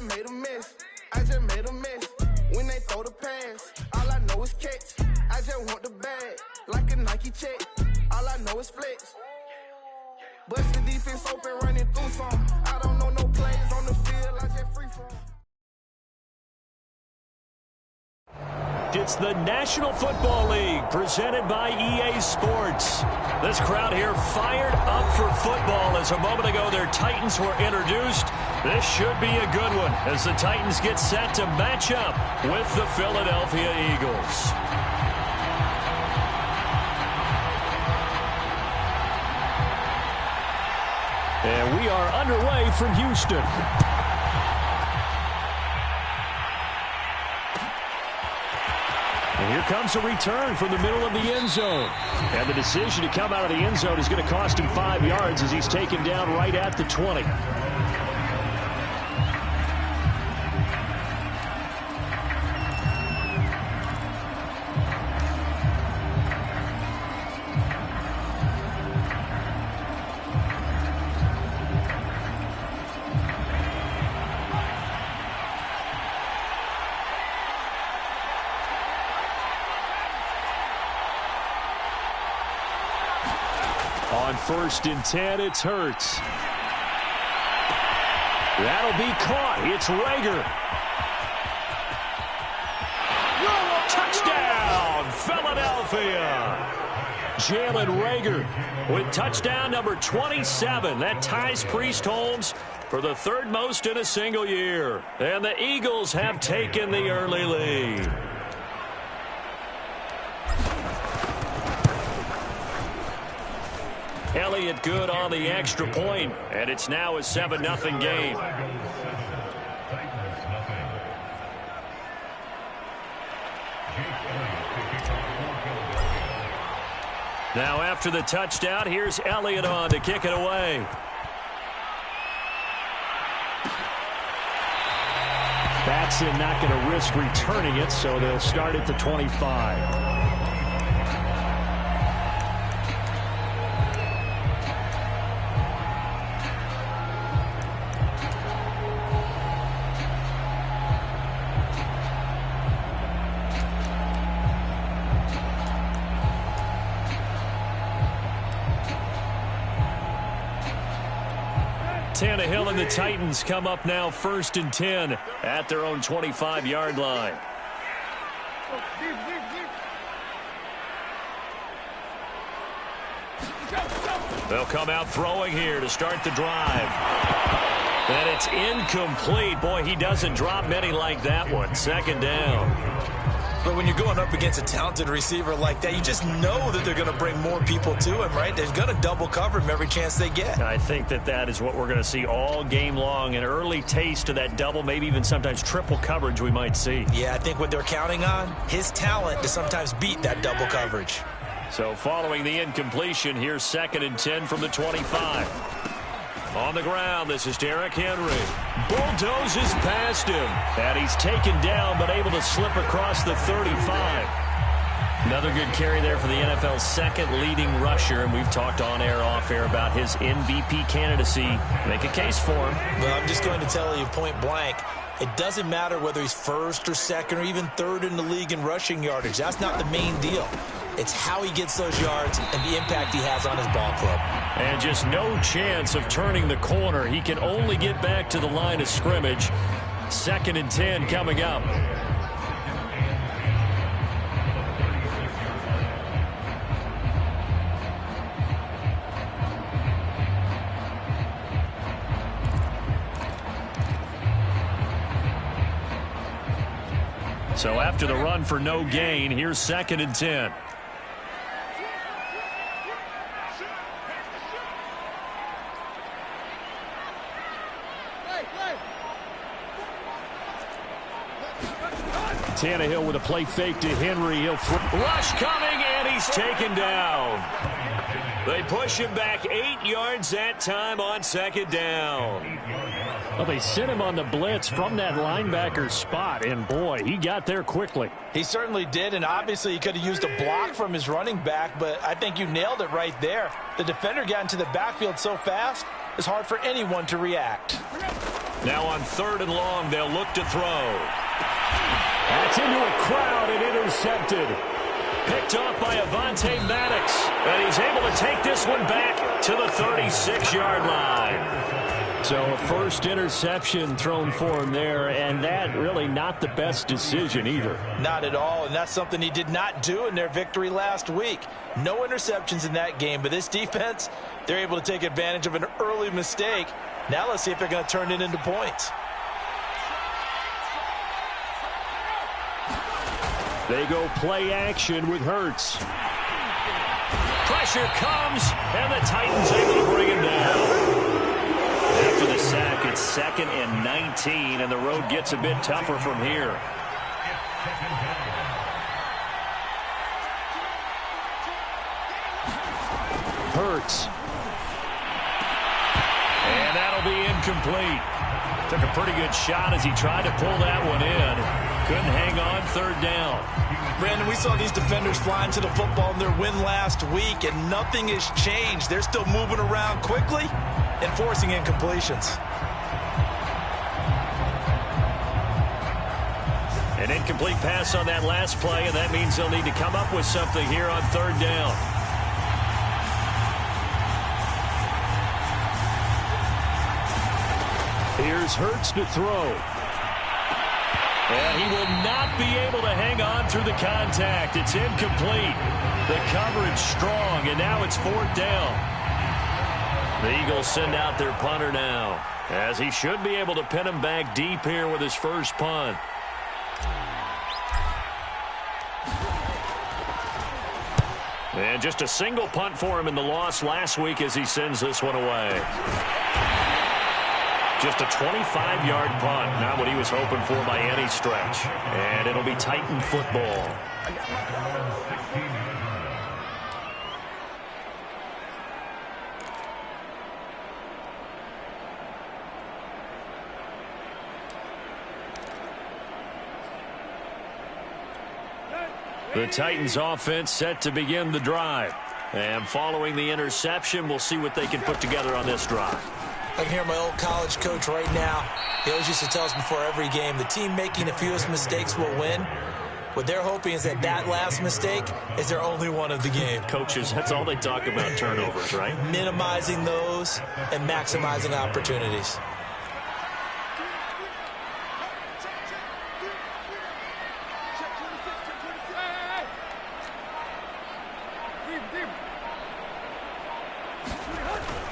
just made a mess. I just made a mess. When they throw the pass, all I know is catch. I just want the bag, like a Nike check. All I know is flex. Bust the defense open, running through some. I don't know no plays on the field, I just free from. It's the National Football League presented by EA Sports. This crowd here fired up for football as a moment ago their Titans were introduced. This should be a good one as the Titans get set to match up with the Philadelphia Eagles. And we are underway from Houston. And here comes a return from the middle of the end zone. And the decision to come out of the end zone is going to cost him 5 yards as he's taken down right at the 20. On 1st and 10, it's Hurts. That'll be caught. It's Rager. Touchdown, Philadelphia. Jalen Rager with touchdown number 27. That ties Priest Holmes for the 3rd most in a single year. And the Eagles have taken the early lead. Elliott good on the extra point, and it's now a 7-0 game. Now after the touchdown, here's Elliott on to kick it away. Batson not going to risk returning it, so they'll start at the 25. Tannehill and the Titans come up now 1st and 10 at their own 25-yard line. They'll come out throwing here to start the drive. And it's incomplete. Boy, he doesn't drop many like that one. 2nd down. But when you're going up against a talented receiver like that, you just know that they're going to bring more people to him, right? They're going to double cover him every chance they get. I think that is what we're going to see all game long. An early taste of that double, maybe even sometimes triple coverage we might see. Yeah, I think what they're counting on, his talent to sometimes beat that double coverage. So following the incompletion, here's 2nd and 10 from the 25. On the ground, this is Derrick Henry. Bulldozes past him. And he's taken down, but able to slip across the 35. Another good carry there for the NFL's 2nd leading rusher. And we've talked on air, off air about his MVP candidacy. Make a case for him. Well, I'm just going to tell you point blank, it doesn't matter whether he's 1st or 2nd or even 3rd in the league in rushing yardage. That's not the main deal. It's how he gets those yards and the impact he has on his ball club. And just no chance of turning the corner. He can only get back to the line of scrimmage. 2nd and 10 coming up. So after the run for no gain, here's 2nd and 10. Tannehill with a play fake to Henry. He'll rush coming, and he's taken down. They push him back 8 yards that time on 2nd down. Well, they sent him on the blitz from that linebacker spot, and boy, he got there quickly. He certainly did, and obviously he could have used a block from his running back, but I think you nailed it right there. The defender got into the backfield so fast, it's hard for anyone to react. Now on 3rd and long, they'll look to throw. That's into a crowd and intercepted. Picked off by Avonte Maddox. And he's able to take this one back to the 36-yard line. So a first interception thrown for him there, and that really not the best decision either. Not at all, and that's something he did not do in their victory last week. No interceptions in that game, but this defense, they're able to take advantage of an early mistake. Now let's see if they're going to turn it into points. They go play action with Hurts. Pressure comes, and the Titans able to bring him down. After the sack, it's 2nd and 19, and the road gets a bit tougher from here. Hurts. And that'll be incomplete. Took a pretty good shot as he tried to pull that one in. Couldn't hang on 3rd down. Brandon, we saw these defenders flying to the football in their win last week, and nothing has changed. They're still moving around quickly and forcing incompletions. An incomplete pass on that last play, and that means they'll need to come up with something here on 3rd down. Here's Hurts to throw. And he will not be able to hang on through the contact. It's incomplete. The coverage strong, and now it's 4th down. The Eagles send out their punter now, as he should be able to pin him back deep here with his first punt. And just a single punt for him in the loss last week as he sends this one away. Just a 25-yard punt, not what he was hoping for by any stretch. And it'll be Titan football. The Titans offense set to begin the drive. And following the interception, we'll see what they can put together on this drive. I can hear my old college coach right now. He always used to tell us before every game, the team making the fewest mistakes will win. What they're hoping is that that last mistake is their only one of the game. Coaches, that's all they talk about, turnovers, right? Minimizing those and maximizing opportunities.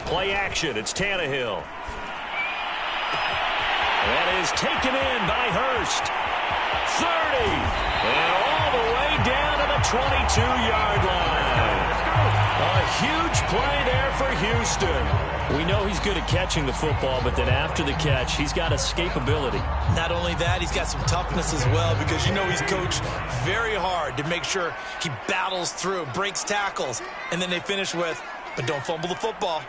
Play action. It's Tannehill. That is taken in by Hurst. 30. And all the way down to the 22-yard line. A huge play there for Houston. We know he's good at catching the football, but then after the catch, he's got escapability. Not only that, he's got some toughness as well, because you know he's coached very hard to make sure he battles through, breaks tackles, and then they finish with, but don't fumble the football.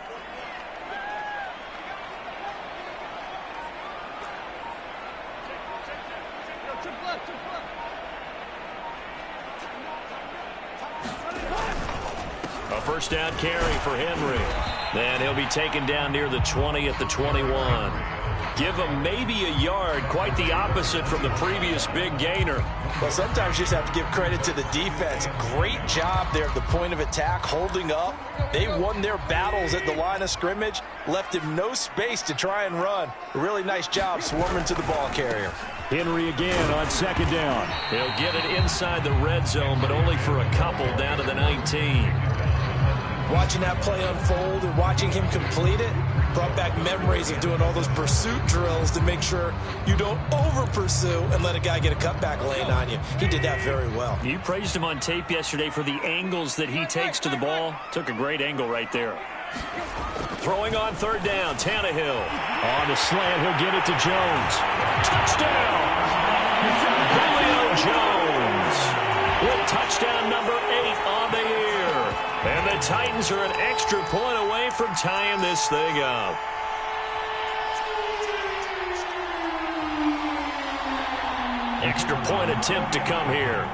A first down carry for Henry. Then he'll be taken down near the 20 at the 21. Give him maybe a yard, quite the opposite from the previous big gainer. Well, sometimes you just have to give credit to the defense. Great job there at the point of attack, holding up. They won their battles at the line of scrimmage, left him no space to try and run. A really nice job swarming to the ball carrier. Henry again on 2nd down. He'll get it inside the red zone, but only for a couple down to the 19. Watching that play unfold and watching him complete it brought back memories of doing all those pursuit drills to make sure you don't over-pursue and let a guy get a cutback lane on you. He did that very well. You praised him on tape yesterday for the angles that he takes to the ball. Took a great angle right there. Throwing on 3rd down, Tannehill. On the slant, he'll get it to Jones. Touchdown! Julio Jones with touchdown number 8 on the year. And the Titans are an extra point away from tying this thing up. Extra point attempt to come here.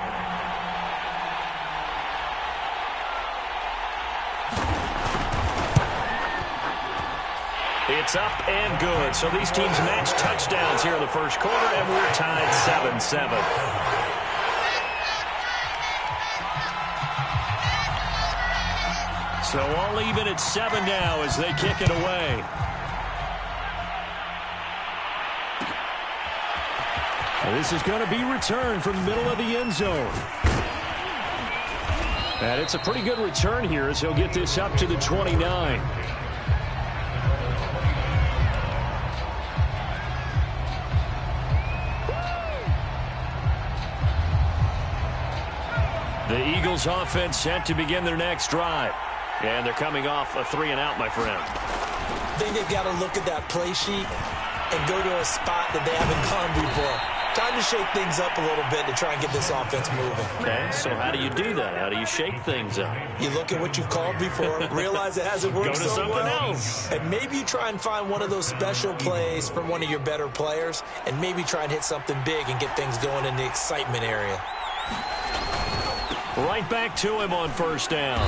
It's up and good. So these teams match touchdowns here in the first quarter, and we're tied 7-7. So all even at 7 now as they kick it away. This is going to be returned from the middle of the end zone. And it's a pretty good return here as he'll get this up to the 29. The Eagles offense set to begin their next drive. And they're coming off a 3-and-out, my friend. I think they've got to look at that play sheet and go to a spot that they haven't gone before. Time to shake things up a little bit to try and get this offense moving. Okay, so how do you do that? How do you shake things up? You look at what you've called before, realize it hasn't worked so well, else. and maybe you try and find one of those special plays from one of your better players, and maybe try and hit something big and get things going in the excitement area. Right back to him on first down.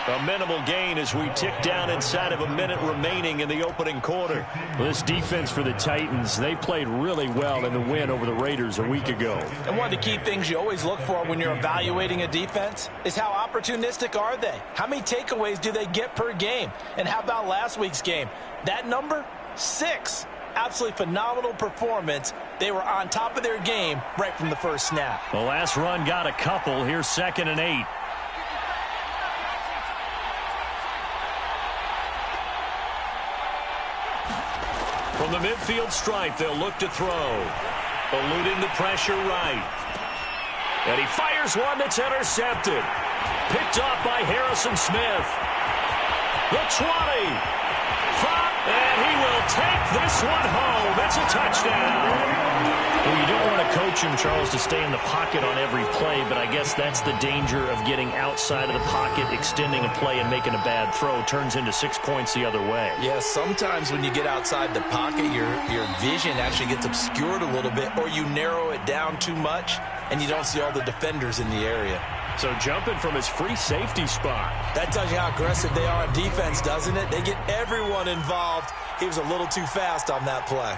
A minimal gain as we tick down inside of a minute remaining in the opening quarter. This defense for the Titans, they played really well in the win over the Raiders a week ago. And one of the key things you always look for when you're evaluating a defense is how opportunistic are they? How many takeaways do they get per game? And how about last week's game? That number? 6. Absolutely phenomenal performance. They were on top of their game right from the first snap. The last run got a couple. Here's 2nd and 8. From the midfield stripe, they'll look to throw. Eluding the pressure right. And he fires one that's intercepted. Picked off by Harrison Smith. The 20. And he will take this one home. It's a touchdown. Well, you don't want to coach him, Charles, to stay in the pocket on every play, but I guess that's the danger of getting outside of the pocket, extending a play, and making a bad throw. Turns into 6 points the other way. Yeah, sometimes when you get outside the pocket, your vision actually gets obscured a little bit, or you narrow it down too much, and you don't see all the defenders in the area. So jumping from his free safety spot. That tells you how aggressive they are on defense, doesn't it? They get everyone involved. He was a little too fast on that play.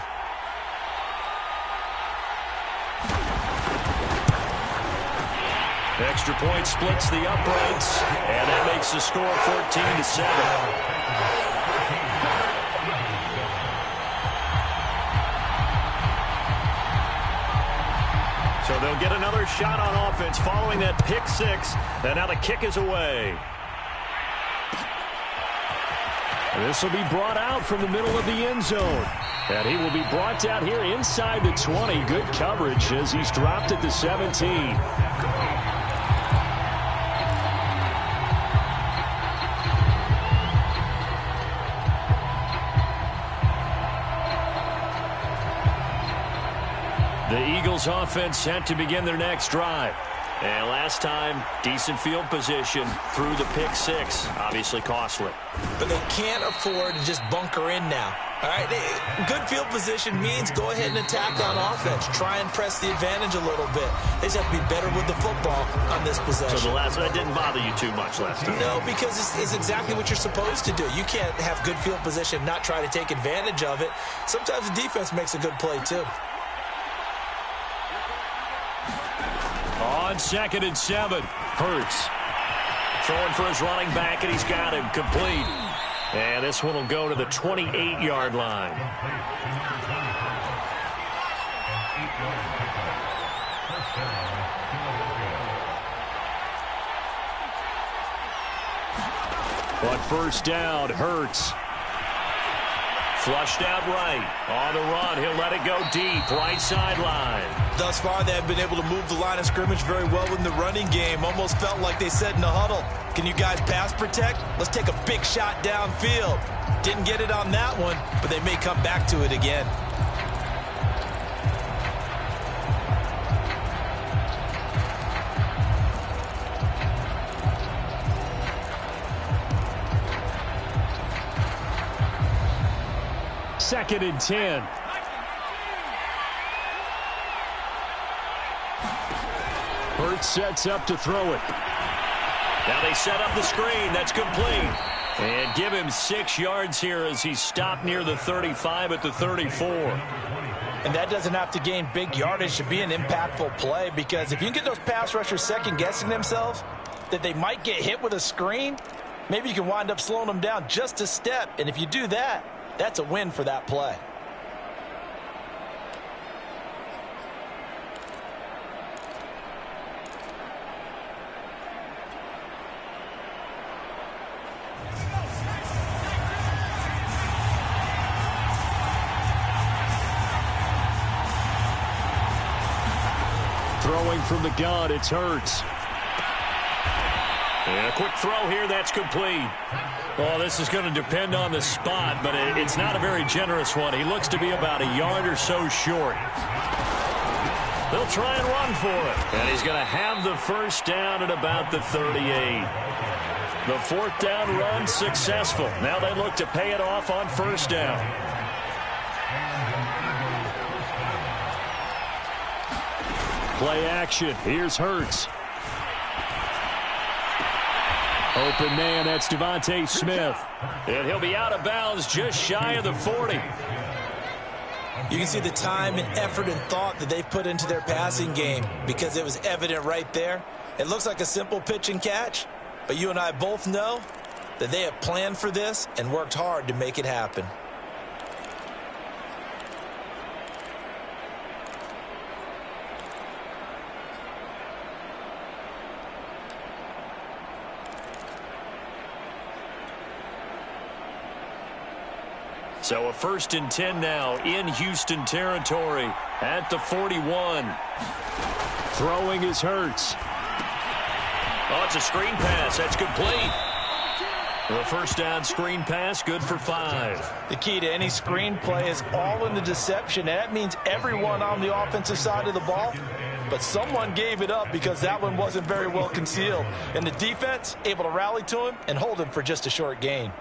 Extra point splits the uprights, and that makes the score 14-7. So they'll get another shot on offense following that pick 6, and now the kick is away. This will be brought out from the middle of the end zone. And he will be brought out here inside the 20. Good coverage as he's dropped at the 17. The Eagles offense set to begin their next drive. And last time, decent field position through the pick 6. Obviously costly. But they can't afford to just bunker in now. All right, good field position means go ahead and attack on offense. Try and press the advantage a little bit. They just have to be better with the football on this possession. So that didn't bother you too much last time? No, because it's exactly what you're supposed to do. You can't have good field position, not try to take advantage of it. Sometimes the defense makes a good play, too. On 2nd and 7, Hurts throwing for his running back, and he's got him complete. And this one will go to the 28-yard line. But first down, Hurts. Flushed out right. On the run, he'll let it go deep. Right sideline. Thus far, they have been able to move the line of scrimmage very well in the running game. Almost felt like they said in the huddle, can you guys pass protect? Let's take a big shot downfield. Didn't get it on that one, but they may come back to it again. Second and 10. Hurts sets up to throw it. Now they set up the screen. That's complete. And give him 6 yards here as he stopped near the 35 at the 34. And that doesn't have to gain big yardage to be an impactful play, because if you can get those pass rushers second-guessing themselves that they might get hit with a screen, maybe you can wind up slowing them down just a step. And if you do that, that's a win for that play. Throwing from the gun, it's Hurts. And a quick throw here, that's complete. Well, this is going to depend on the spot, but it's not a very generous one. He looks to be about a yard or so short. They'll try and run for it. And he's going to have the first down at about the 38. The 4th down run successful. Now they look to pay it off on first down. Play action. Here's Hurts. Open man, that's Devontae Smith. And he'll be out of bounds just shy of the 40. You can see the time and effort and thought that they've put into their passing game, because it was evident right there. It looks like a simple pitch and catch, but you and I both know that they have planned for this and worked hard to make it happen. So a 1st and 10 now in Houston territory at the 41. Throwing is Hurts. Oh, it's a screen pass. That's complete. The first down screen pass, good for 5. The key to any screen play is all in the deception. And that means everyone on the offensive side of the ball. But someone gave it up because that one wasn't very well concealed. And the defense able to rally to him and hold him for just a short gain.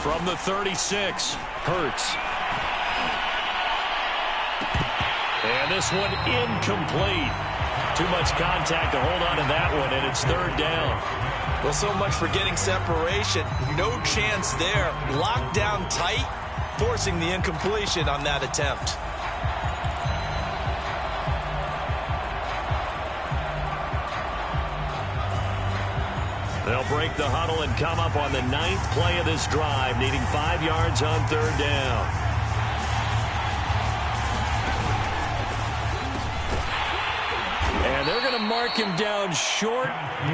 From the 36, Hurts. And this one incomplete. Too much contact to hold on to that one, and it's 3rd down. Well, so much for getting separation. No chance there. Locked down tight, forcing the incompletion on that attempt. They'll break the huddle and come up on the 9th play of this drive, needing 5 yards on 3rd down. And they're going to mark him down short,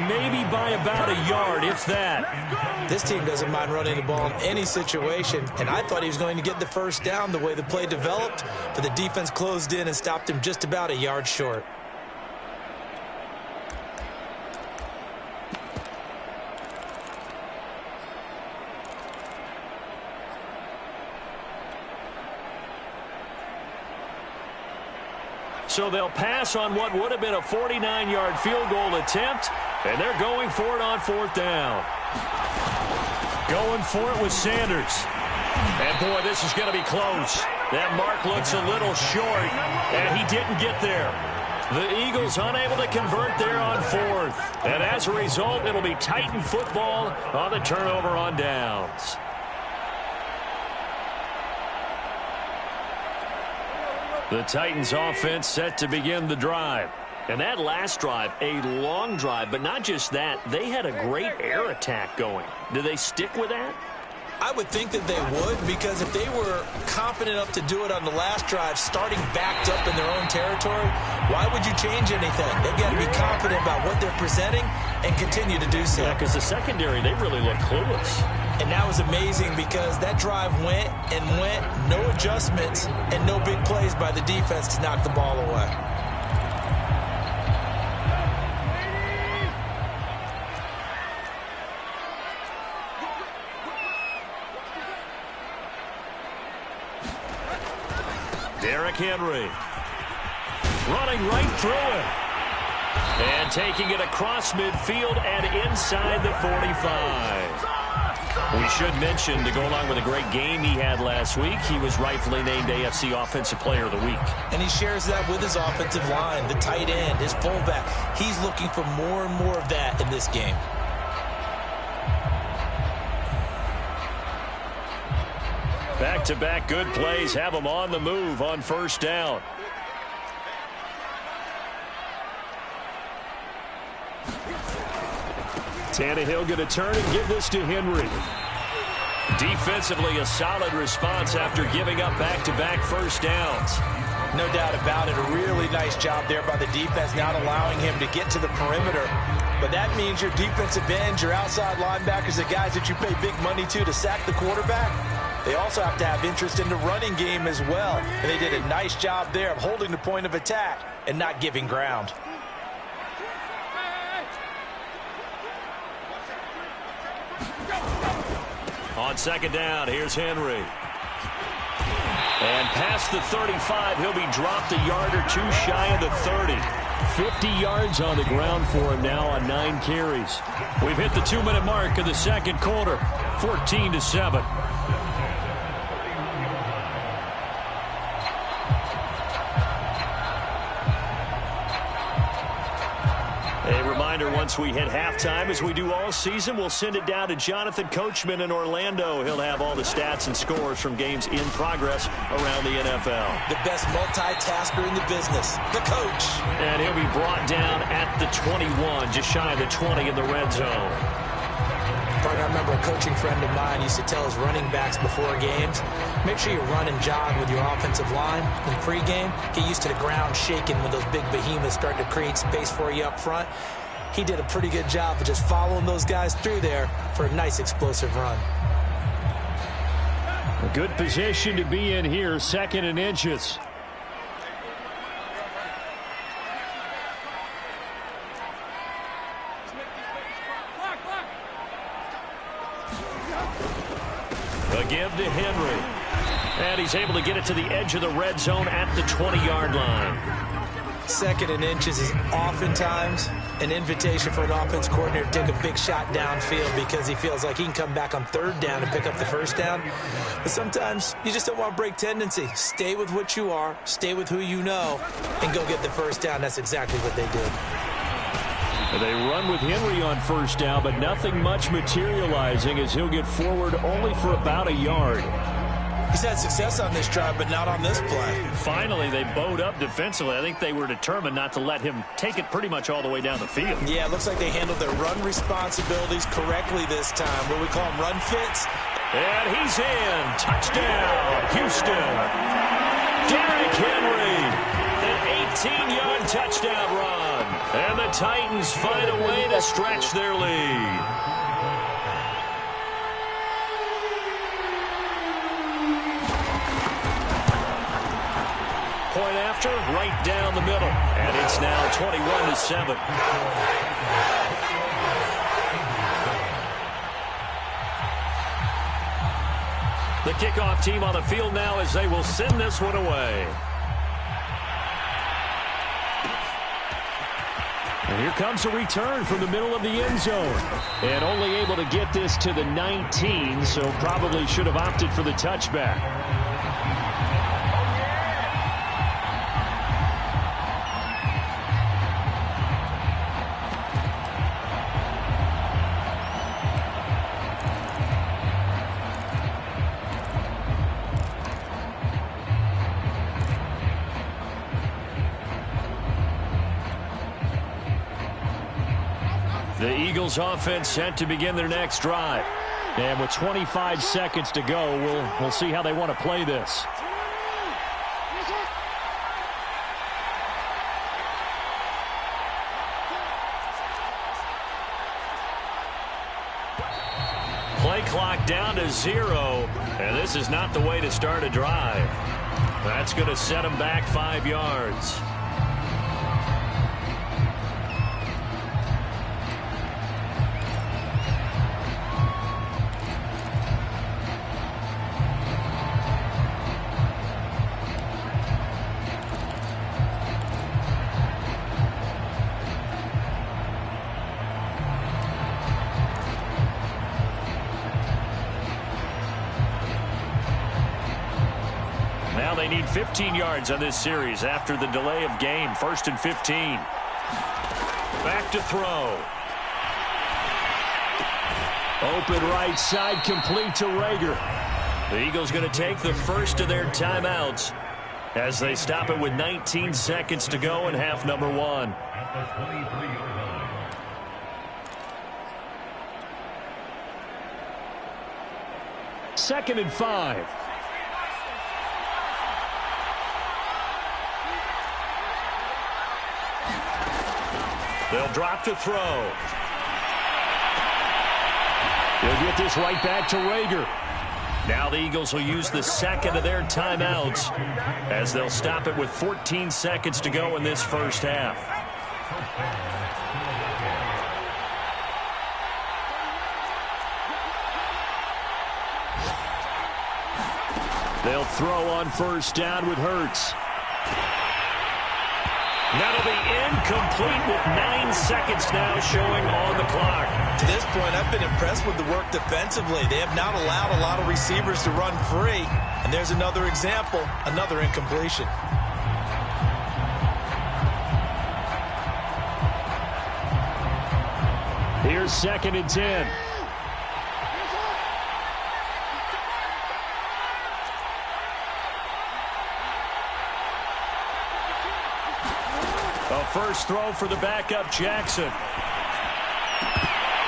maybe by about a yard, if that. This team doesn't mind running the ball in any situation, and I thought he was going to get the first down the way the play developed, but the defense closed in and stopped him just about a yard short. So they'll pass on what would have been a 49-yard field goal attempt, and they're going for it on 4th down. Going for it with Sanders. And, boy, this is going to be close. That mark looks a little short, and he didn't get there. The Eagles unable to convert there on 4th. And as a result, it'll be Titan football on the turnover on downs. The Titans offense set to begin the drive. And that last drive, a long drive, but not just that, they had a great air attack going. Do they stick with that? I would think that they would, because if they were confident enough to do it on the last drive, starting backed up in their own territory, why would you change anything? They've got to be confident about what they're presenting and continue to do so. Yeah, because the secondary, they really look clueless. And that was amazing because that drive went and went, no adjustments, and no big plays by the defense to knock the ball away. Derrick Henry running right through it. And taking it across midfield and inside the 45. We should mention, to go along with a great game he had last week, he was rightfully named AFC Offensive Player of the Week. And he shares that with his offensive line, the tight end, his fullback. He's looking for more and more of that in this game. Back-to-back good plays have him on the move on first down. Tannehill going to turn and give this to Henry. Defensively, a solid response after giving up back-to-back first downs. No doubt about it. A really nice job there by the defense, not allowing him to get to the perimeter. But that means your defensive ends, your outside linebackers, the guys that you pay big money to sack the quarterback, they also have to have interest in the running game as well. And they did a nice job there of holding the point of attack and not giving ground. On second down, here's Henry. And past the 35, he'll be dropped a yard or two shy of the 30. 50 yards on the ground for him now on 9 carries. We've hit the 2-minute mark of the second quarter, 14-7. A reminder, once we hit halftime, as we do all season, we'll send it down to Jonathan Coachman in Orlando. He'll have all the stats and scores from games in progress around the NFL. The best multitasker in the business, the coach. And he'll be brought down at the 21, just shy of the 20 in the red zone. I remember a coaching friend of mine used to tell his running backs before games, make sure you run and jog with your offensive line in pregame. Get used to the ground shaking when those big behemoths start to create space for you up front. He did a pretty good job of just following those guys through there for a nice explosive run. A good position to be in here, 2nd and inches. A give to Henry. And he's able to get it to the edge of the red zone at the 20-yard line. 2nd and inches is oftentimes an invitation for an offense coordinator to take a big shot downfield because he feels like he can come back on 3rd down and pick up the 1st down. But sometimes you just don't want to break tendency. Stay with what you are, stay with who you know, and go get the 1st down. That's exactly what they did. They run with Henry on 1st down, but nothing much materializing as he'll get forward only for about a yard. He's had success on this drive, but not on this play. Finally, they bowed up defensively. I think they were determined not to let him take it pretty much all the way down the field. Yeah, it looks like they handled their run responsibilities correctly this time. What we call them, run fits. And he's in. Touchdown, Houston. Derrick Henry, an 18-yard touchdown run. And the Titans find a way to stretch their lead. Point after, right down the middle. And it's now 21-7. The kickoff team on the field now as they will send this one away. And here comes a return from the middle of the end zone. And only able to get this to the 19, so probably should have opted for the touchback. The Eagles offense set to begin their next drive. And with 25 seconds to go, we'll see how they want to play this. Play clock down to 0, and this is not the way to start a drive. That's going to set them back 5 yards. they need 15 yards on this series after the delay of game. 1st and 15. Back to throw. Open right side, complete to Rager. The Eagles going to take the first of their timeouts as they stop it with 19 seconds to go in half number 1. Second and 5. They'll drop to throw. They'll get this right back to Rager. Now the Eagles will use the second of their timeouts as they'll stop it with 14 seconds to go in this first half. They'll throw on first down with Hurts. That'll be incomplete with 9 seconds now showing on the clock. To this point, I've been impressed with the work defensively. They have not allowed a lot of receivers to run free. And there's another example, another incompletion. Here's 2nd and 10. A first throw for the backup, Jackson.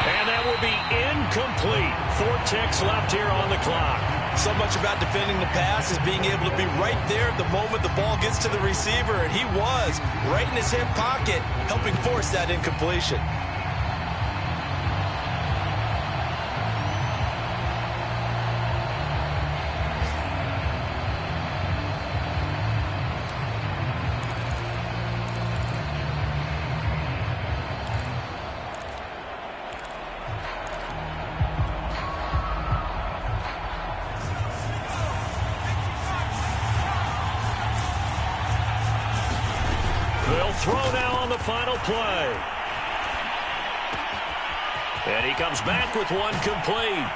And that will be incomplete. 4 ticks left here on the clock. So much about defending the pass is being able to be right there at the moment the ball gets to the receiver. And he was right in his hip pocket, helping force that incompletion. Throw now on the final play. And he comes back with one complete.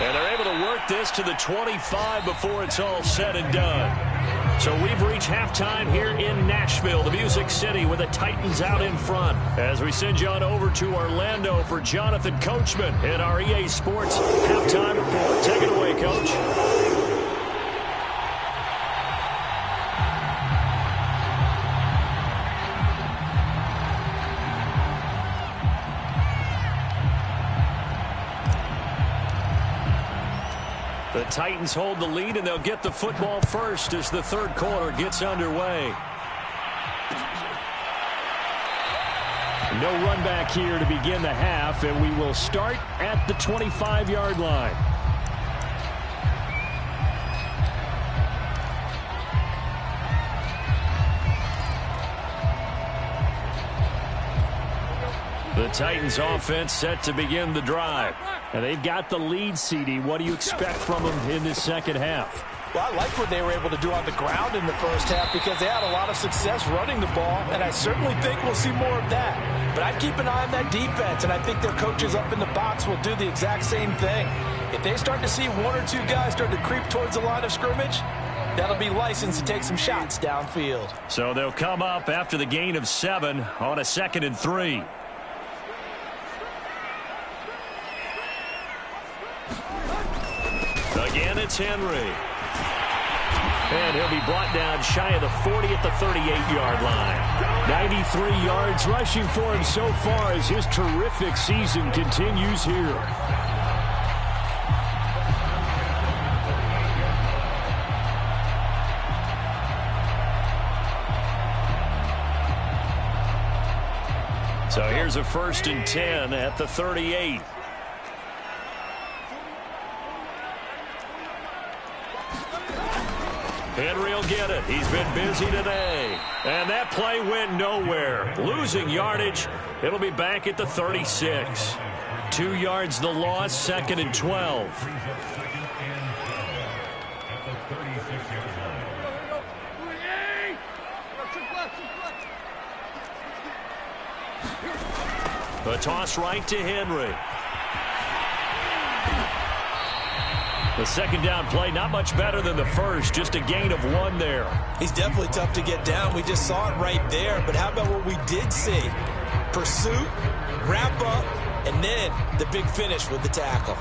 And they're able to work this to the 25 before it's all said and done. So we've reached halftime here in Nashville, the Music City, with the Titans out in front. As we send you on over to Orlando for Jonathan Coachman in our EA Sports halftime report. Take it away, Coach. The Titans hold the lead, and they'll get the football first as the third quarter gets underway. No run back here to begin the half, and we will start at the 25-yard line. The Titans offense set to begin the drive. And they've got the lead, CD. What do you expect from them in this second half? Well, I like what they were able to do on the ground in the first half because they had a lot of success running the ball, and I certainly think we'll see more of that. But I'd keep an eye on that defense, and I think their coaches up in the box will do the exact same thing. If they start to see 1 or 2 guys start to creep towards the line of scrimmage, that'll be licensed to take some shots downfield. So they'll come up after the gain of 7 on a 2nd and 3. Again, it's Henry. And he'll be brought down shy of the 40 at the 38-yard line. 93 yards rushing for him so far as his terrific season continues here. So here's a 1st and 10 at the 38. Henry will get it. He's been busy today. And that play went nowhere. Losing yardage. It'll be back at the 36. 2 yards the loss, 2nd and 12. A toss right to Henry. The second down play, not much better than the first, just a gain of 1 there. He's definitely tough to get down. We just saw it right there. But how about what we did see? Pursuit, wrap up, and then the big finish with the tackle.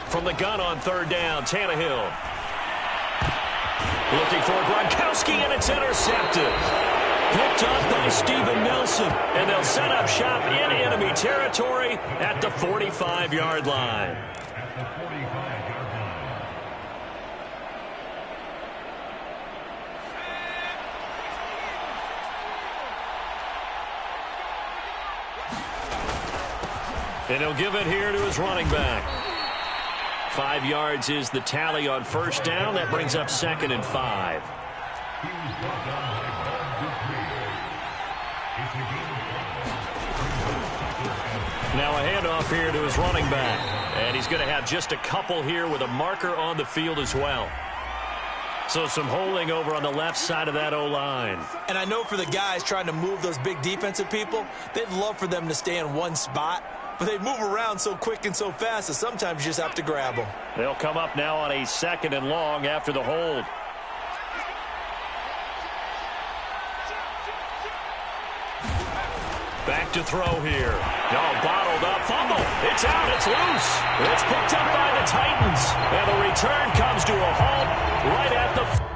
From the gun on third down, Tannehill. Looking for Gronkowski, and it's intercepted. Picked up by Steven Nelson, and they'll set up shop in enemy territory at the 45-yard line. And he'll give it here to his running back. 5 yards is the tally on first down. That brings up 2nd and 5. Now a handoff here to his running back. And he's going to have just a couple here with a marker on the field as well. So some holding over on the left side of that O-line. And I know for the guys trying to move those big defensive people, they'd love for them to stay in one spot. But they move around so quick and so fast that sometimes you just have to grab them. They'll come up now on a 2nd and long after the hold. Back to throw here. No, bottled up. Fumble. It's out. It's loose. It's picked up by the Titans. And the return comes to a halt right at the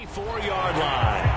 44-yard line.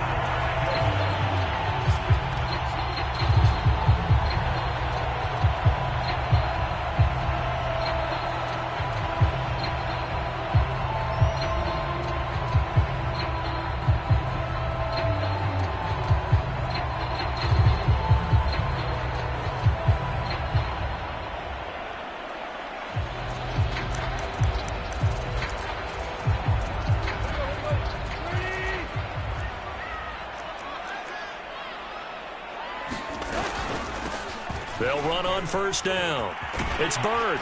They'll run on first down. It's Bird.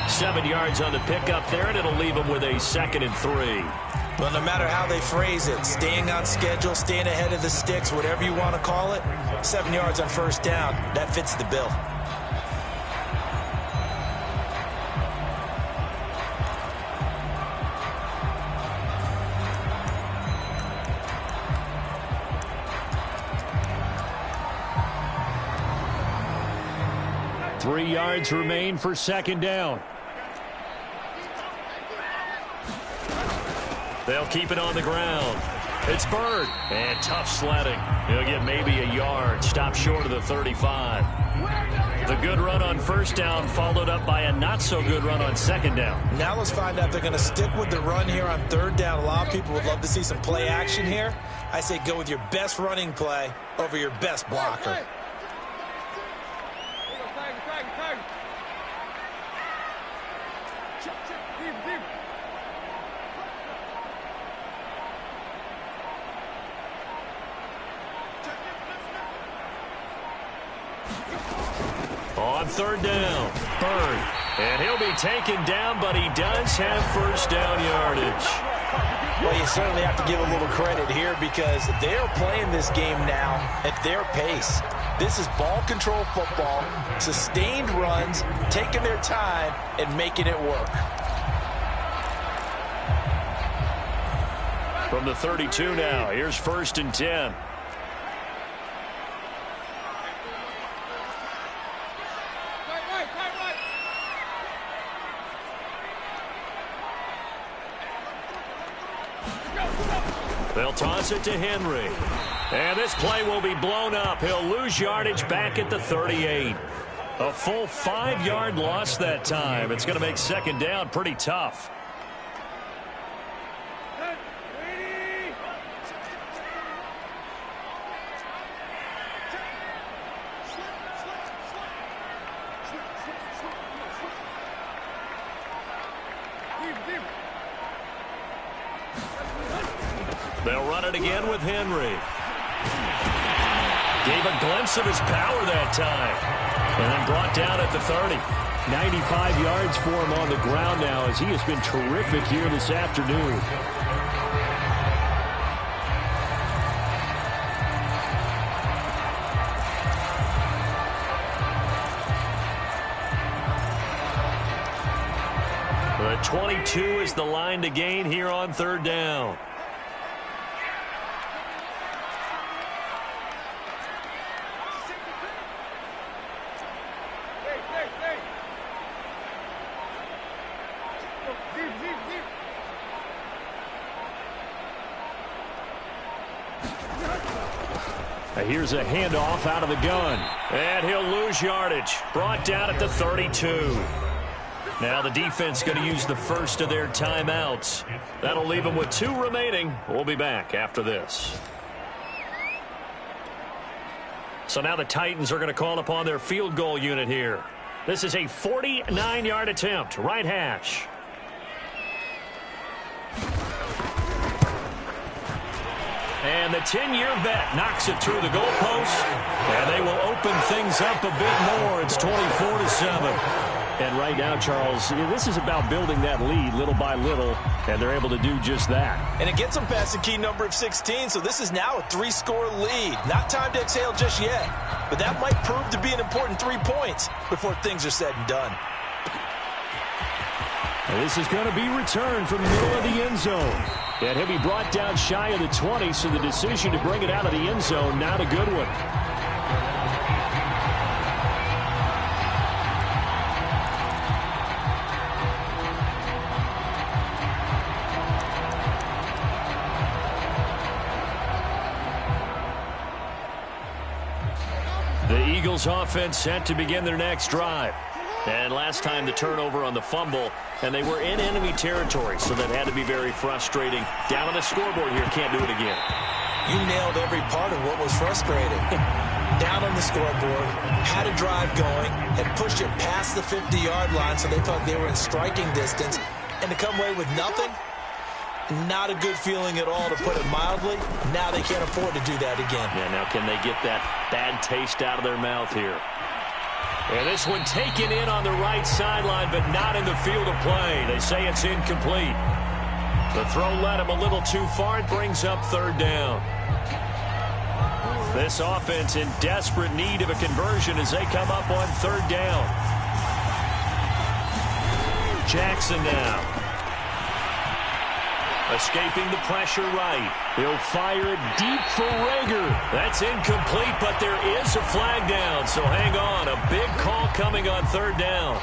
7 yards on the pickup there, and it'll leave them with a 2nd and 3. Well, no matter how they phrase it, staying on schedule, staying ahead of the sticks, whatever you want to call it, 7 yards on first down, that fits the bill. Three yards remain for second down. They'll keep it on the ground. It's Bird. And tough sledding. He'll get maybe a yard. Stop short of the 35. The good run on first down followed up by a not-so-good run on second down. Now let's find out if they're going to stick with the run here on third down. A lot of people would love to see some play action here. I say go with your best running play over your best blocker. On third down, Bird. And he'll be taken down, but he does have first down yardage. Well, you certainly have to give a little credit here because they're playing this game now at their pace. This is ball control football, sustained runs, taking their time, and making it work. From the 32 now, here's 1st and 10. They'll toss it to Henry. And this play will be blown up. He'll lose yardage back at the 38. A full 5-yard loss that time. It's going to make second down pretty tough. They'll run it again with Henry. Gave a glimpse of his power that time. And then brought down at the 30. 95 yards for him on the ground now as he has been terrific here this afternoon. The 22 is the line to gain here on third down. Here's a handoff out of the gun. And he'll lose yardage. Brought down at the 32. Now the defense going to use the first of their timeouts. That'll leave them with 2 remaining. We'll be back after this. So now the Titans are going to call upon their field goal unit here. This is a 49-yard attempt. Right hash. And the 10-year vet knocks it through the goalpost. And they will open things up a bit more. It's 24-7. And right now, Charles, this is about building that lead little by little, and they're able to do just that. And it gets them past the key number of 16, so this is now a 3-score lead. Not time to exhale just yet, but that might prove to be an important 3 points before things are said and done. And this is going to be returned from the middle of the end zone. And he'll be brought down shy of the 20, so the decision to bring it out of the end zone, not a good one. The Eagles offense set to begin their next drive. And last time the turnover on the fumble, and they were in enemy territory, so that had to be very frustrating. Down on the scoreboard here, can't do it again. You nailed every part of what was frustrating. Down on the scoreboard, had a drive going, had pushed it past the 50-yard line so they thought they were in striking distance, and to come away with nothing, not a good feeling at all, to put it mildly. Now they can't afford to do that again. Yeah, now can they get that bad taste out of their mouth here? And this one taken in on the right sideline, but not in the field of play. They say it's incomplete. The throw led him a little too far. It brings up third down. This offense in desperate need of a conversion as they come up on third down. Jackson now. Escaping the pressure right. He'll fire it deep for Rager. That's incomplete, but there is a flag down, so hang on. A big call coming on third down.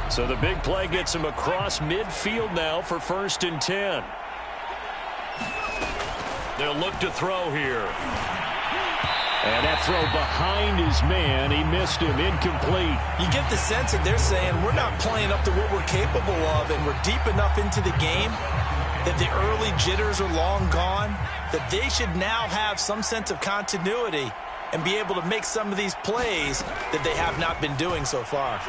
So the big play gets him across midfield now for 1st and 10. They'll look to throw here. And that throw behind his man, he missed him, incomplete. You get the sense that they're saying we're not playing up to what we're capable of, and we're deep enough into the game that the early jitters are long gone, that they should now have some sense of continuity and be able to make some of these plays that they have not been doing so far.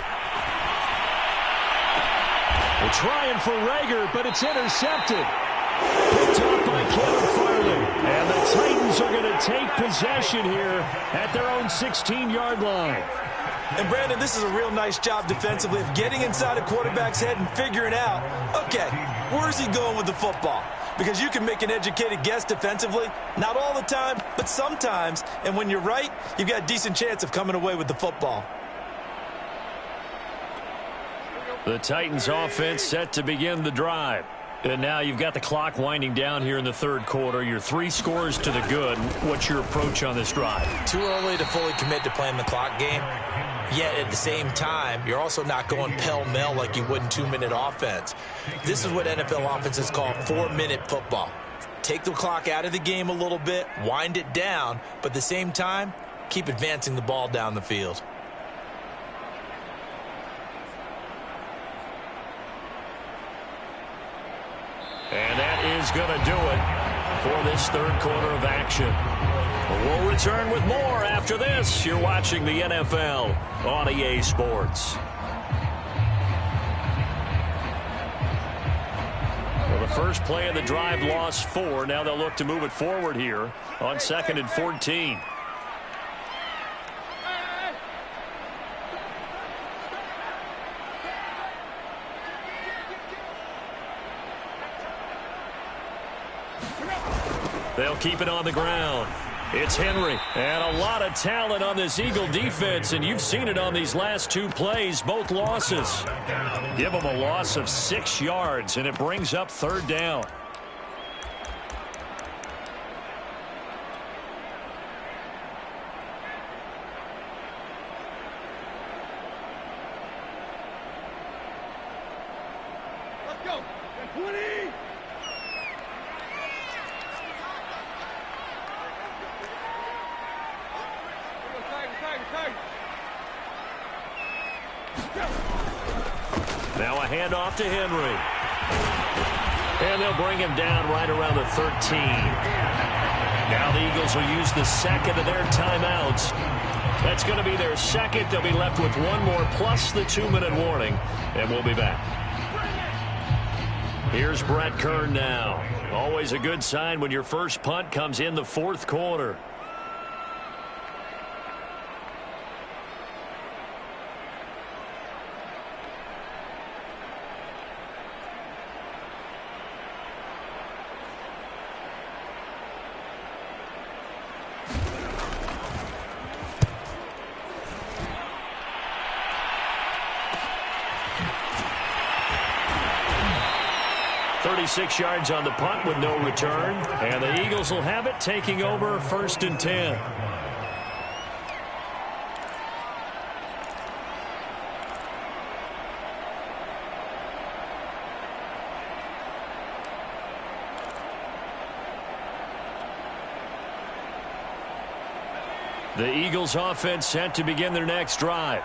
They're trying for Rager, but it's intercepted. Picked up by Kevin Farley. And the Titans are going to take possession here at their own 16-yard line. And, Brandon, this is a real nice job defensively of getting inside a quarterback's head and figuring out, okay, where's he going with the football? Because you can make an educated guess defensively, not all the time, but sometimes. And when you're right, you've got a decent chance of coming away with the football. The Titans offense set to begin the drive. And now you've got the clock winding down here in the third quarter. You're 3 scores to the good. What's your approach on this drive? Too early to fully commit to playing the clock game. Yet at the same time, you're also not going pell-mell like you would in 2-minute offense. This is what NFL offenses call 4-minute football. Take the clock out of the game a little bit, wind it down, but at the same time, keep advancing the ball down the field. And that is going to do it for this third quarter of action. We'll return with more after this. You're watching the NFL on EA Sports. Well, the first play of the drive lost 4. Now they'll look to move it forward here on 2nd and 14. They'll keep it on the ground. It's Henry. And a lot of talent on this Eagle defense, and you've seen it on these last 2 plays, both losses. Give them a loss of 6 yards, and it brings up 3rd down. Let's go. 20. Now a handoff to Henry. And they'll bring him down right around the 13. Now the Eagles will use the second of their timeouts. That's going to be their second. They'll be left with 1 more plus the 2-minute warning. And we'll be back. Here's Brett Kern now. Always a good sign when your first punt comes in the 4th quarter. Six yards on the punt with no return. And the Eagles will have it, taking over 1st and 10. The Eagles offense set to begin their next drive.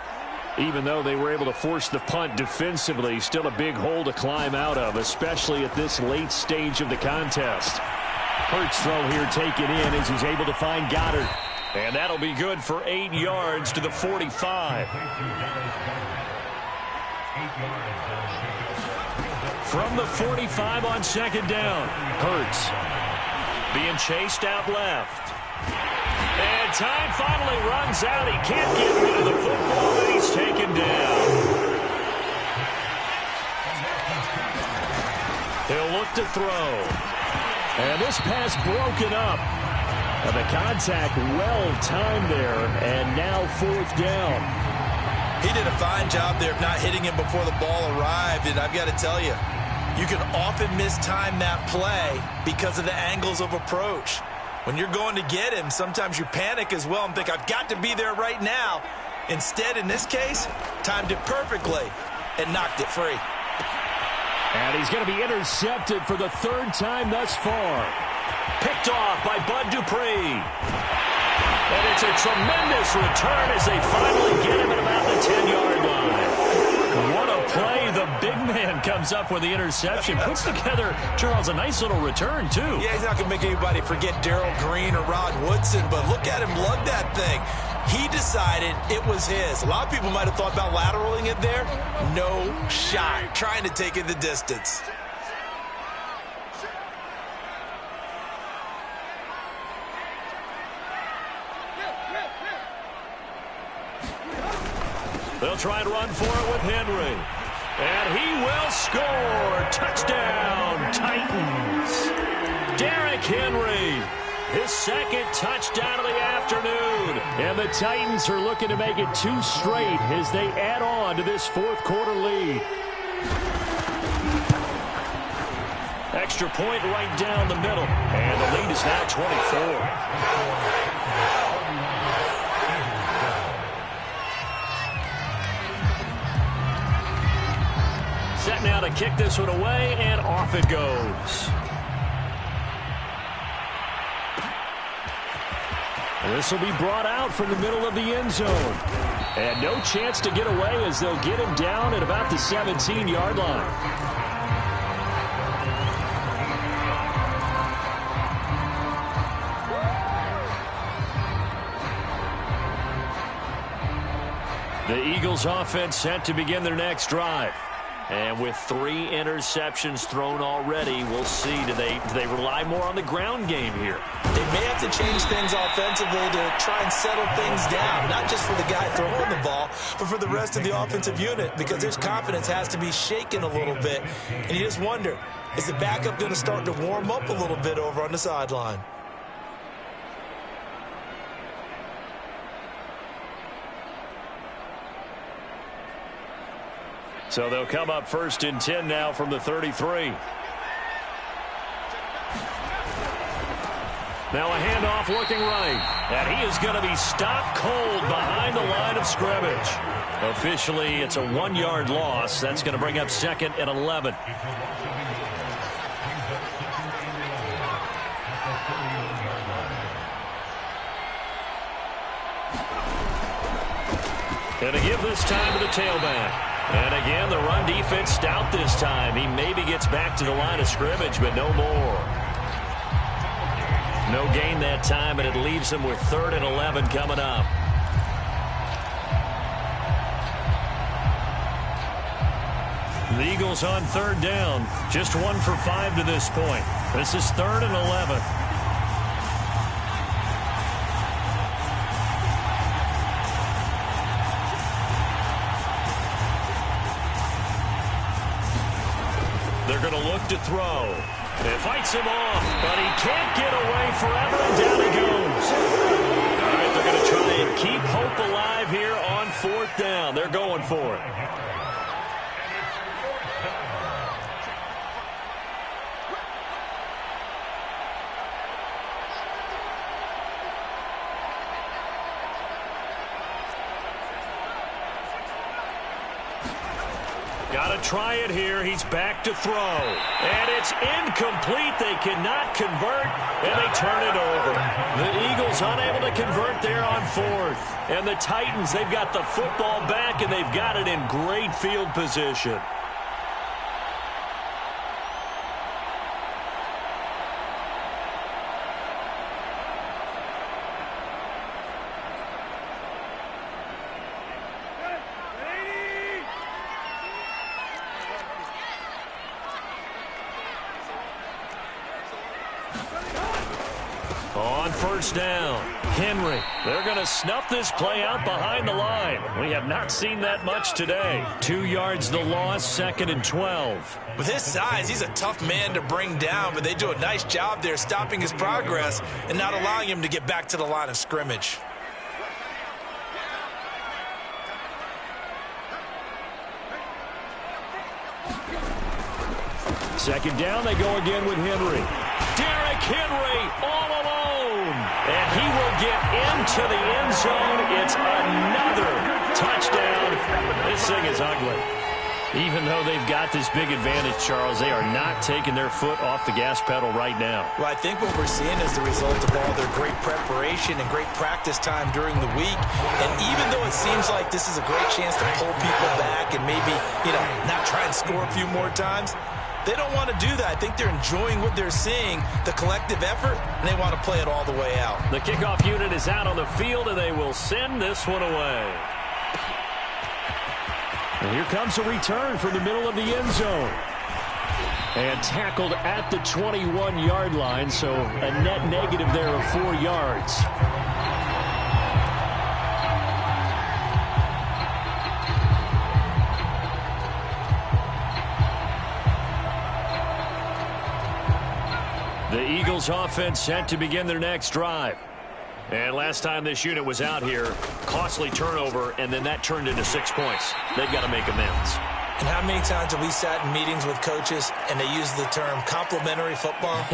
Even though they were able to force the punt defensively, still a big hole to climb out of, especially at this late stage of the contest. Hurts throw here taken in as he's able to find Goddard. And that'll be good for 8 yards to the 45. From the 45 on 2nd down. Hurts being chased out left. And time finally runs out. He can't get rid of the football, and he's taken down. He'll look to throw. And this pass broken up. And the contact well-timed there, and now 4th down. He did a fine job there of not hitting him before the ball arrived, and I've got to tell you, you can often mistime that play because of the angles of approach. When you're going to get him, sometimes you panic as well and think, I've got to be there right now. Instead, in this case, timed it perfectly and knocked it free. And he's going to be intercepted for the 3rd time thus far. Picked off by Bud Dupree. And it's a tremendous return as they finally get him at about the 10-yard line. What a play. The big man comes up with the interception. Puts together, Charles, a nice little return, too. Yeah, he's not going to make anybody forget Darrell Green or Rod Woodson, but look at him lug that thing. He decided it was his. A lot of people might have thought about lateraling it there. No shot. Trying to take it the distance. They'll try and run for it with Henry. And he will score. Touchdown, Titans. Derrick Henry, his 2nd touchdown of the afternoon. And the Titans are looking to make it 2 straight as they add on to this 4th quarter lead. Extra point right down the middle. And the lead is now 24. Set now to kick this one away, and off it goes. This will be brought out from the middle of the end zone. And no chance to get away as they'll get him down at about the 17-yard line. The Eagles offense set to begin their next drive. And with 3 interceptions thrown already, we'll see. Do they rely more on the ground game here? They may have to change things offensively to try and settle things down, not just for the guy throwing the ball, but for the rest of the offensive unit, because their confidence has to be shaken a little bit. And you just wonder, is the backup going to start to warm up a little bit over on the sideline? So they'll come up 1st and 10 now from the 33. Now a handoff looking right. And he is going to be stopped cold behind the line of scrimmage. Officially, it's a 1-yard loss. That's going to bring up 2nd and 11. And to give this time to the tailback. And again, the run defense stout this time. He maybe gets back to the line of scrimmage, but no more. No gain that time, and it leaves him with 3rd and 11 coming up. The Eagles on 3rd down. Just 1 for 5 to this point. This is 3rd and 11. They're going to look to throw. It fights him off, but he can't get away forever, and down he goes. All right, they're going to try and keep hope alive here on 4th down. They're going for it. Got to try it here. He's back to throw. And it's incomplete. They cannot convert, and they turn it over. The Eagles unable to convert there on 4th. And the Titans, they've got the football back, and they've got it in great field position. On 1st down, Henry. They're going to snuff this play out behind the line. We have not seen that much today. 2 yards the loss, 2nd and 12. With his size, he's a tough man to bring down, but they do a nice job there stopping his progress and not allowing him to get back to the line of scrimmage. Second down, they go again with Henry. Derrick Henry all alone. And he will get into the end zone. It's another touchdown. This thing is ugly. Even though they've got this big advantage, Charles, they are not taking their foot off the gas pedal right now. Well, I think what we're seeing is the result of all their great preparation and great practice time during the week. And even though it seems like this is a great chance to pull people back and maybe, not try and score a few more times, they don't want to do that. I think they're enjoying what they're seeing, the collective effort, and they want to play it all the way out. The kickoff unit is out on the field, and they will send this one away. And here comes a return from the middle of the end zone. And tackled at the 21-yard line, so a net negative there of 4 yards. The Eagles offense set to begin their next drive. And last time this unit was out here, costly turnover, and then that turned into 6 points. They've got to make amends. And how many times have we sat in meetings with coaches and they use the term complementary football?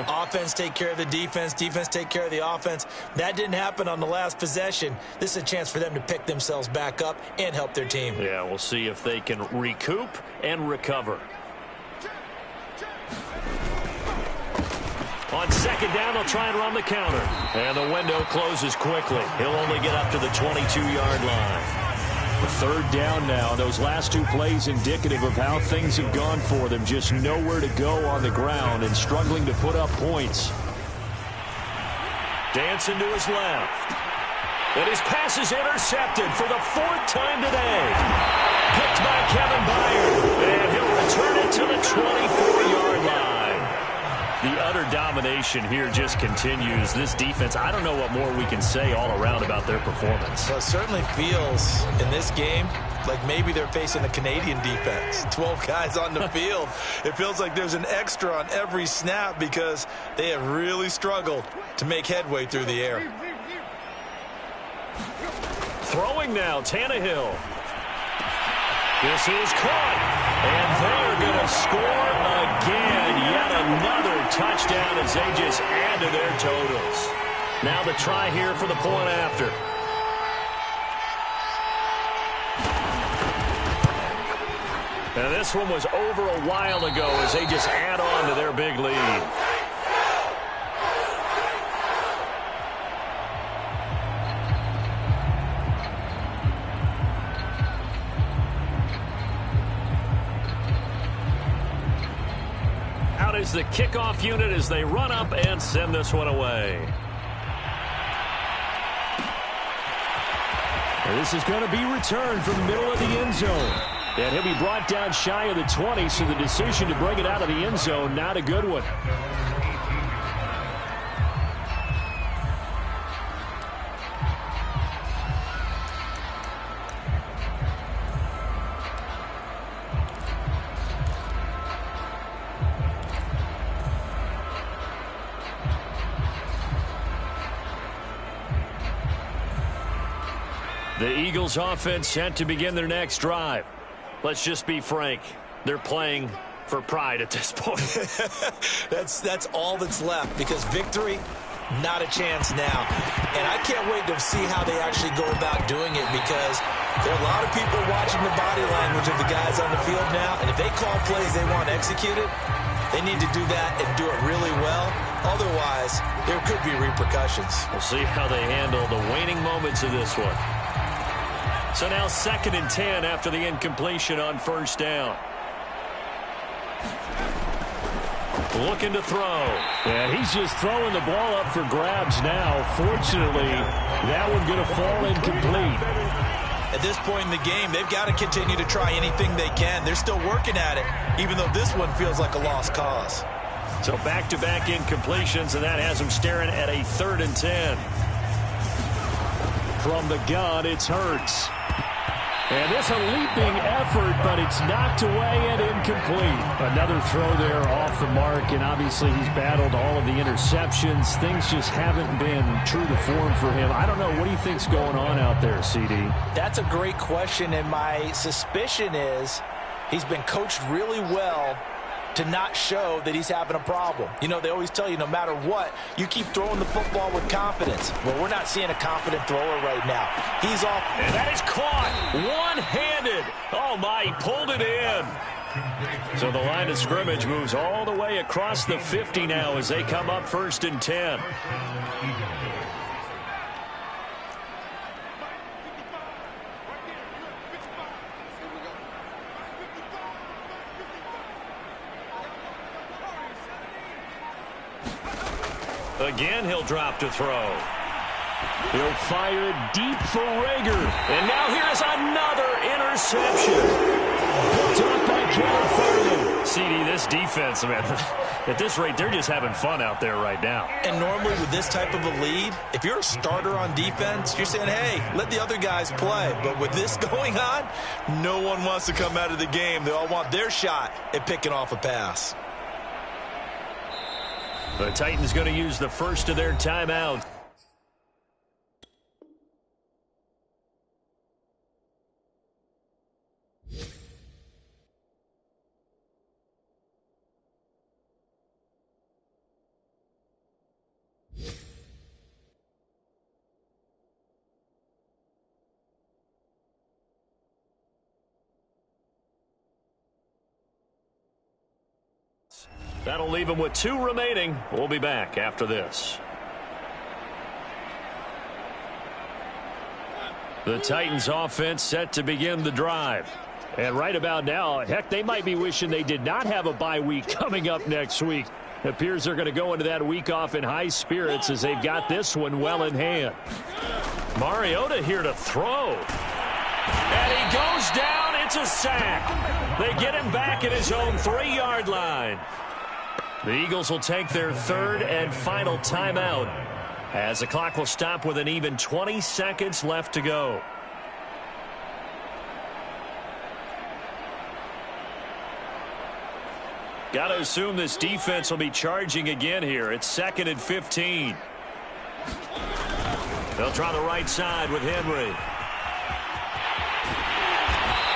Offense take care of the defense, defense take care of the offense. That didn't happen on the last possession. This is a chance for them to pick themselves back up and help their team. Yeah, we'll see if they can recoup and recover. On second down, they'll try and run the counter. And the window closes quickly. He'll only get up to the 22-yard line. Third down now. Those last two plays indicative of how things have gone for them. Just nowhere to go on the ground and struggling to put up points. Dancing to his left. And his pass is intercepted for the fourth time today. Picked by Kevin Byard. And he'll return it to the 24-yard line. The utter domination here just continues. This defense, I don't know what more we can say all around about their performance. Well, it certainly feels in this game like maybe they're facing a Canadian defense. 12 guys on the field. It feels like there's an extra on every snap because they have really struggled to make headway through the air. Throwing now, Tannehill. This is caught. And they're going to score again. Yet another touchdown as they just add to their totals. Now the try here for the point after. And this one was over a while ago as they just add on to their big lead. Out is the kickoff unit as they run up and send this one away. And this is going to be returned from the middle of the end zone. And he'll be brought down shy of the 20, so the decision to bring it out of the end zone, not a good one. The Eagles offense set to begin their next drive. Let's just be frank. They're playing for pride at this point. That's all that's left because victory, not a chance now. And I can't wait to see how they actually go about doing it because there are a lot of people watching the body language of the guys on the field now. And if they call plays they want executed, they need to do that and do it really well. Otherwise, there could be repercussions. We'll see how they handle the waning moments of this one. So now 2nd and 10 after the incompletion on first down. Looking to throw. And he's just throwing the ball up for grabs now. Fortunately, that one going to fall incomplete. At this point in the game, they've got to continue to try anything they can. They're still working at it, even though this one feels like a lost cause. So back-to-back incompletions, and that has them staring at a 3rd and 10. From the gun, it's Hurts. And it's a leaping effort, but it's knocked away and incomplete. Another throw there off the mark, and obviously he's battled all of the interceptions. Things just haven't been true to form for him. I don't know. What do you think's going on out there, CD? That's a great question, and my suspicion is he's been coached really well to not show that he's having a problem. You know, they always tell you no matter what, you keep throwing the football with confidence. Well, we're not seeing a confident thrower right now. He's off. And that is caught one-handed. Oh, my, he pulled it in. So the line of scrimmage moves all the way across the 50 now as they come up 1st and 10. Again, he'll drop to throw. He'll fire it deep for Rager. And now here's another interception. Picked up by Caleb Farley. CD, this defense, man, at this rate, they're just having fun out there right now. And normally with this type of a lead, if you're a starter on defense, you're saying, hey, let the other guys play. But with this going on, no one wants to come out of the game. They all want their shot at picking off a pass. The Titans going to use the first of their timeouts. That'll leave him with 2 remaining. We'll be back after this. The Titans offense set to begin the drive. And right about now, heck, they might be wishing they did not have a bye week coming up next week. It appears they're going to go into that week off in high spirits as they've got this one well in hand. Mariota here to throw. And he goes down. It's a sack. They get him back at his own 3-yard line. The Eagles will take their 3rd and final timeout as the clock will stop with an even 20 seconds left to go. Got to assume this defense will be charging again here. It's 2nd and 15. They'll try the right side with Henry.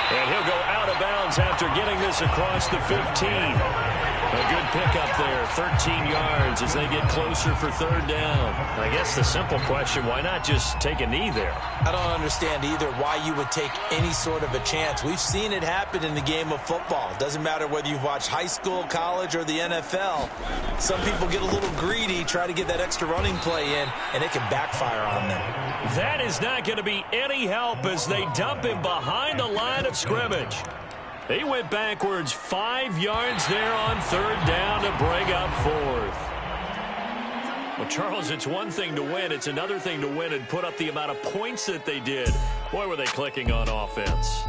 And he'll go out of bounds after getting this across the 15. A good pickup there, 13 yards as they get closer for 3rd down. I guess the simple question, why not just take a knee there? I don't understand either why you would take any sort of a chance. We've seen it happen in the game of football. It doesn't matter whether you've watched high school, college, or the NFL. Some people get a little greedy, try to get that extra running play in, and it can backfire on them. That is not going to be any help as they dump him behind the line of scrimmage. They went backwards 5 yards there on 3rd down to bring up 4th. Well, Charles, it's one thing to win. It's another thing to win and put up the amount of points that they did. Boy, were they clicking on offense.